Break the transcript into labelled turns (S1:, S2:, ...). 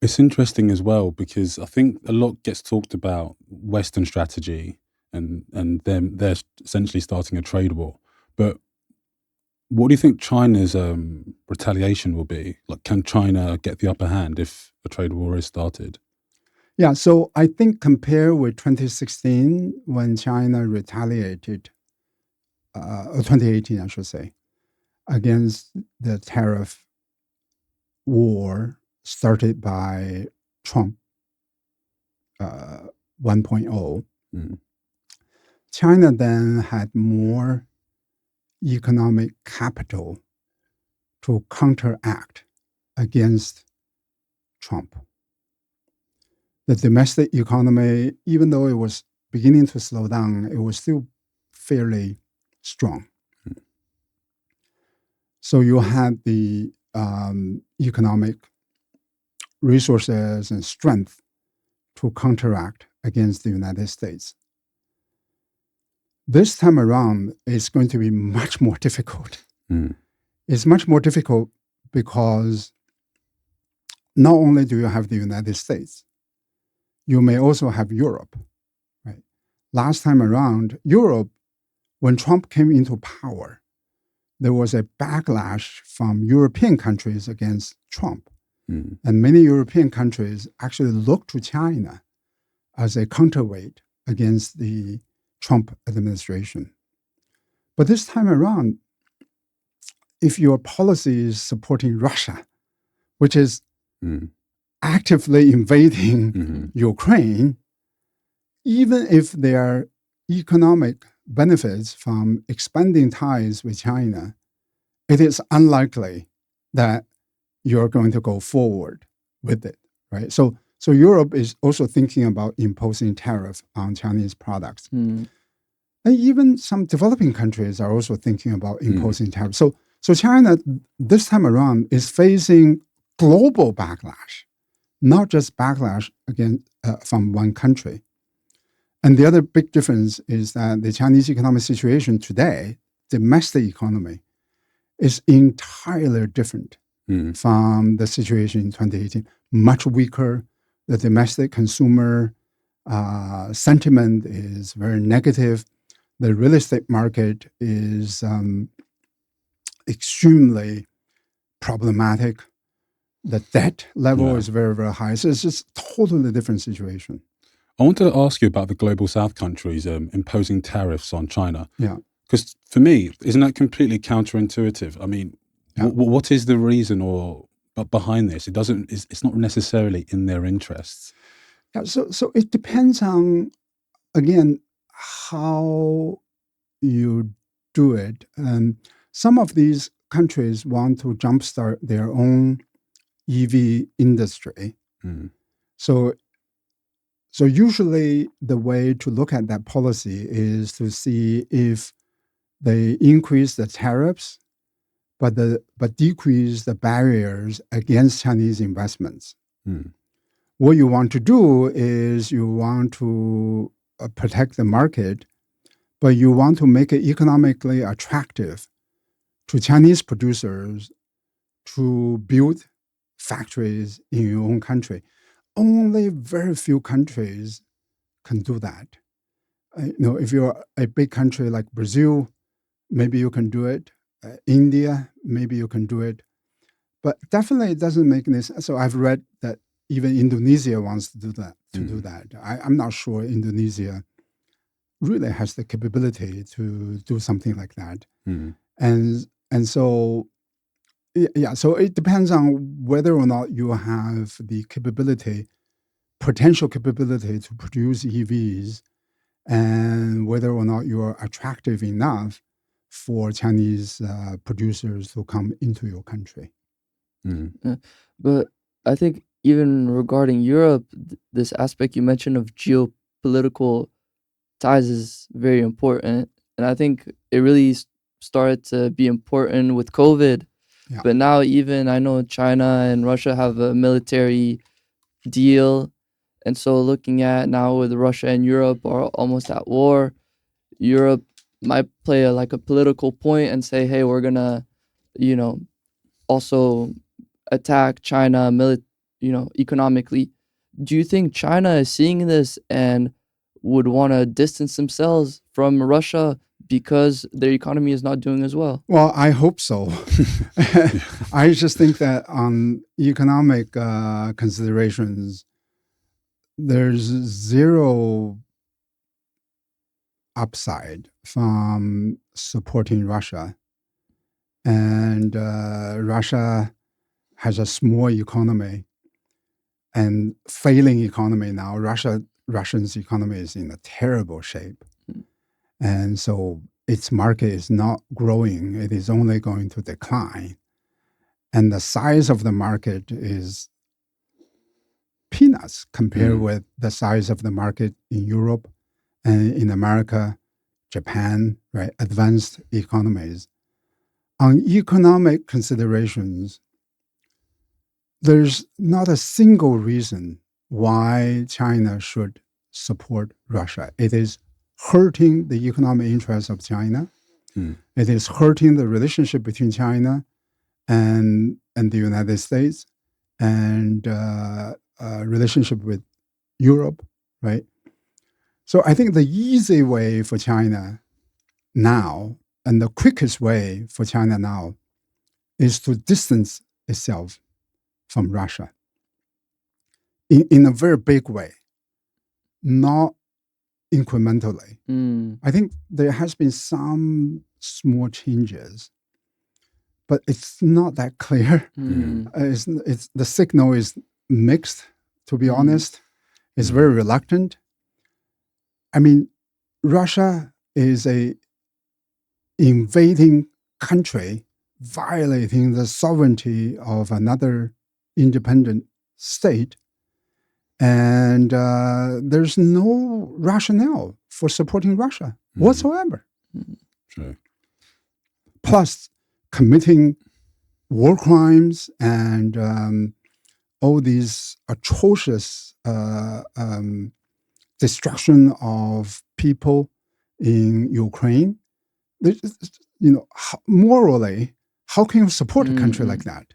S1: It's interesting as well because I think a lot gets talked about Western strategy and them they're essentially starting a trade war. But what do you think China's retaliation will be? Like, can China get the upper hand if a trade war is started?
S2: Yeah, so I think compared with 2016 when China retaliated, or 2018, I should say, against the tariff war started by Trump uh, 1.0,
S1: Mm,
S2: China then had more economic capital to counteract against Trump. The domestic economy, even though it was beginning to slow down, it was still fairly strong.
S1: mm,
S2: So you had the economic resources and strength to counteract against the United States. This time around, it's going to be much more difficult.
S1: mm,
S2: It's much more difficult because not only do you have the United States, you may also have Europe. Right? Last time around, Europe, when Trump came into power, there was a backlash from European countries against Trump.
S1: mm,
S2: And many European countries actually looked to China as a counterweight against the Trump administration. But this time around, if your policy is supporting Russia, which is
S1: mm,
S2: actively invading
S1: mhm,
S2: Ukraine, even if there are economic benefits from expanding ties with China, it is unlikely that you're going to go forward with it, right? So Europe is also thinking about imposing tariff on Chinese products.
S3: Mm.
S2: And even some developing countries are also thinking about
S1: mm,
S2: imposing tariffs. So China this time around is facing global backlash, not just backlash against from one country. And the other big difference is that the Chinese economic situation today, domestic economy, is entirely different
S1: mm,
S2: from the situation in 2018. Much weaker. The domestic consumer sentiment is very negative. The real estate market is extremely problematic. The debt level
S1: yeah.
S2: is very, very high. So it's just totally different situation.
S1: I wanted to ask you about the global South countries imposing tariffs on China.
S2: Yeah.
S1: Because for me, isn't that completely counterintuitive? I mean,
S2: Yeah.
S1: what is the reason or behind this? It doesn't. It's not necessarily in their interests.
S2: Yeah. So it depends on, again, how you do it. And some of these countries want to jumpstart their own EV industry.
S1: Mm,
S2: So usually the way to look at that policy is to see if they increase the tariffs, but decrease the barriers against Chinese investments.
S1: mm,
S2: What you want to do is you want to protect the market, but you want to make it economically attractive to Chinese producers to build factories in your own country. Only very few countries can do that. If you're a big country like Brazil, maybe you can do it. India, maybe you can do it. But definitely it doesn't make any sense. So I've read that even Indonesia wants to do that. I'm not sure Indonesia really has the capability to do something like that.
S1: mm,
S2: And so yeah, so it depends on whether or not you have the potential capability to produce EVs, and whether or not you are attractive enough for Chinese producers to come into your country.
S1: mm,
S3: But I think even regarding Europe, this aspect you mentioned of geopolitical ties is very important. And I think it really started to be important with COVID.
S2: Yeah.
S3: But now, even I know China and Russia have a military deal. And so, looking at now with Russia and Europe are almost at war, Europe might play like a political point and say, hey, we're going to, you know, also attack China, economically. Do you think China is seeing this and would want to distance themselves from Russia because their economy is not doing as well?
S2: Well, I hope so. I just think that on economic considerations, there's zero upside from supporting Russia. And Russia has a small economy and failing economy now. Russia's economy is in a terrible shape. And so its market is not growing. It is only going to decline. And the size of the market is peanuts compared with the size of the market in Europe and in America, Japan, right? Advanced economies. On economic considerations, there's not a single reason why China should support Russia. It is hurting the economic interests of China. It is hurting the relationship between China and the United States and relationship with Europe, right? So I think the easy way for China now and the quickest way for China now is to distance itself from Russia in a very big way, not incrementally. I think there has been some small changes, but it's not that clear. It's the signal is mixed, to be honest. It's very reluctant. I mean, Russia is a invading country violating the sovereignty of another independent state. And there's no rationale for supporting Russia whatsoever.
S1: True.
S2: Plus, committing war crimes and all these atrocious destruction of people in Ukraine. Morally, how can you support a country like that?